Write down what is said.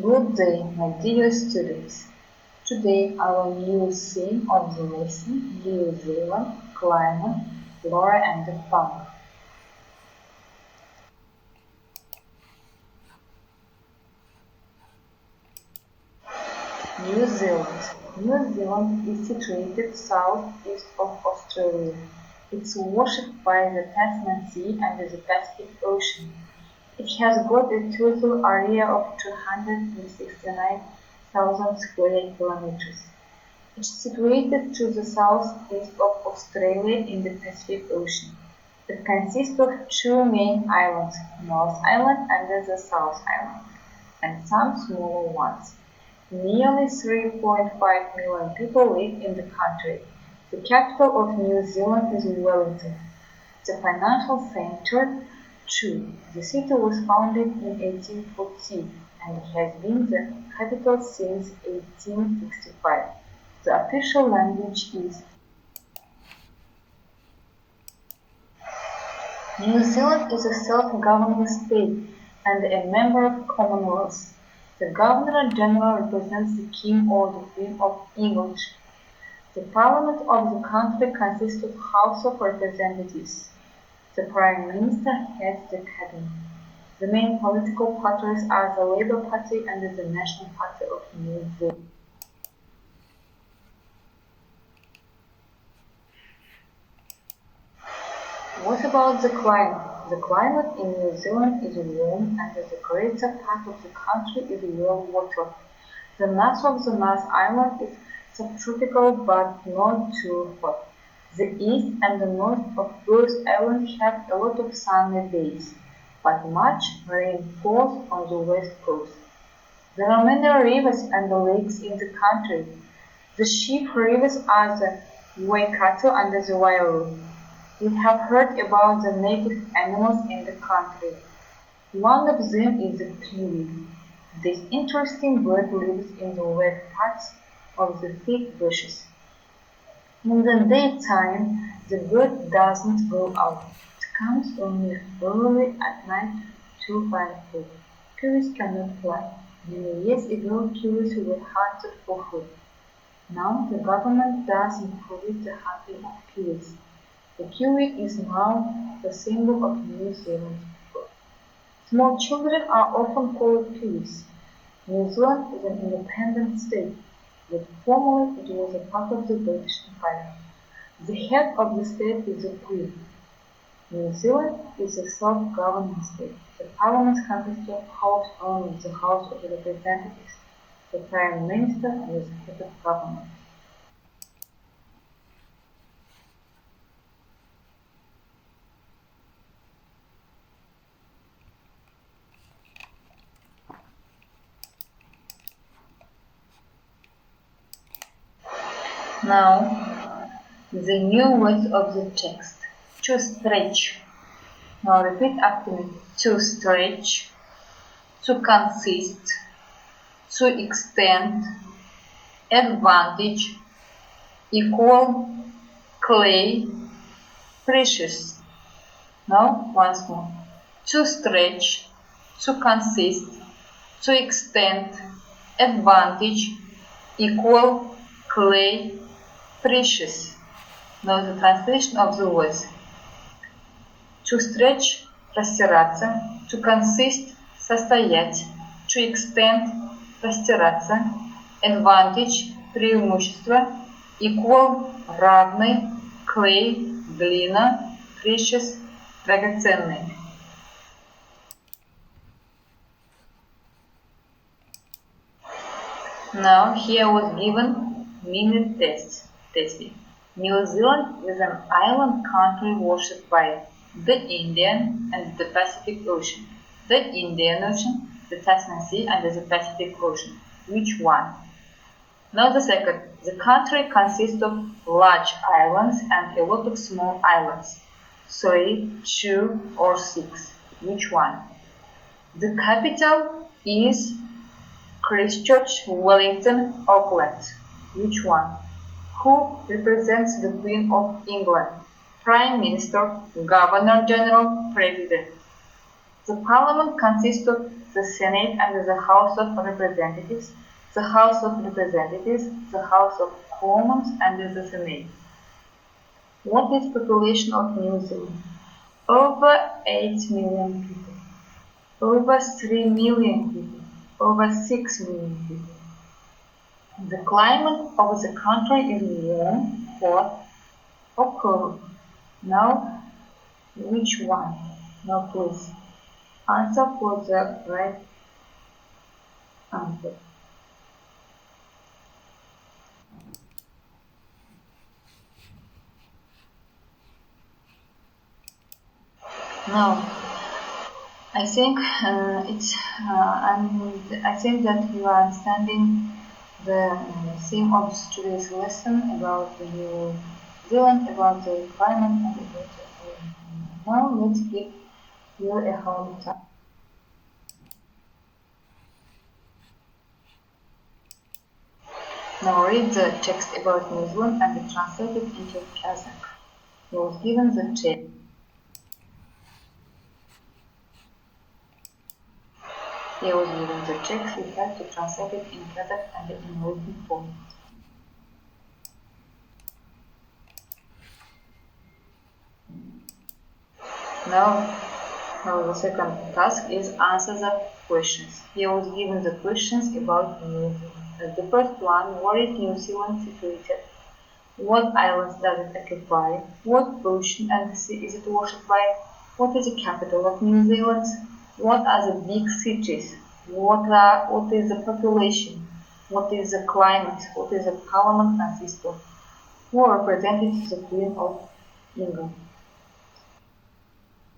Good day, my dear students. Today our new theme of the lesson, New Zealand, climate, flora and fauna. New Zealand. New Zealand is situated southeast of Australia. It's washed by the Tasman Sea and the Pacific Ocean. It has got a total area of 269,000 square kilometers. It's situated to the southeast of Australia in the Pacific Ocean. It consists of two main islands, North Island and the South Island, and some smaller ones. Nearly 3.5 million people live in the country. The capital of New Zealand is Wellington. The financial center, too. The city was founded in 1840 and has been the capital since 1865. The official language is New Zealand is a self-governing state and a member of Commonwealth. The Governor-General represents the King or the Queen of England. The Parliament of the country consists of House of Representatives. The Prime Minister heads the cabinet. The main political parties are the Labour Party and the National Party of New Zealand. What about the climate? The climate in New Zealand is warm and the greater part of the country is well watered. The north of the North Island is subtropical but not too hot. The east and the north of both islands have a lot of sunny days, but much rain falls on the west coast. There are many rivers and lakes in the country. The chief rivers are the Waikato and the Wairau. You have heard about the native animals in the country. One of them is the kiwi. This interesting bird lives in the wet parts of the thick bushes. In the daytime, the bird doesn't go out. It comes only early at night to find food. Kiwis cannot fly. Many years ago, kiwis were hunted for food. Now the government does encourage the hunting of kiwis. The kiwi is now the symbol of New Zealand people. Small children are often called kiwis. New Zealand is an independent state, but formerly it was a part of the British Empire. The head of the state is the Queen. New Zealand is a self-governing state. The parliament consists of House only, the House of Representatives. The Prime Minister is the head of government. Now, the new words of the text. To stretch. Now repeat after me. To stretch. To consist. To extend. Advantage. Equal. Clay. Precious. Now, once more. To stretch. To consist. To extend. Advantage. Equal. Clay. Precious. Now the translation of the words. To stretch – растираться. To consist – состоять. To extend – растираться. Advantage – преимущество. Equal – равный. Clay – глина. Precious – драгоценный. Now here was given minute testing. New Zealand is an island country washed by the Indian and the Pacific Ocean. The Indian Ocean, the Tasman Sea and the Pacific Ocean. Which one? Now the second. The country consists of large islands and a lot of small islands. 3, 2 or 6. Which one? The capital is Christchurch, Wellington, Auckland. Which one? Who represents the Queen of England? Prime Minister, Governor-General, President. The Parliament consists of the Senate and the House of Representatives, the House of Representatives, the House of Commons and the Senate. What is population of New Zealand? Over 8 million people, over 3 million people, over 6 million people. The climate of the country is warm, hot, or cold. Now, which one? Now please answer for the right answer. Now, I think I think that you are understanding the theme of today's lesson about the New Zealand, about the climate, and about the now let's give you a home time. Now read the text about New Zealand and translate it into Kazakh. You was given the text. He was given the text. We have to translate it in Kazakh and in written form. Now, the second task is answer the questions. He was given the questions about New Zealand. The first one, where is New Zealand situated? What islands does it occupy? What ocean and sea is it washed by? What is the capital of New Zealand? What are the big cities? What is the population? What is the climate? What is the parliament consist of? Who represented the Queen of England?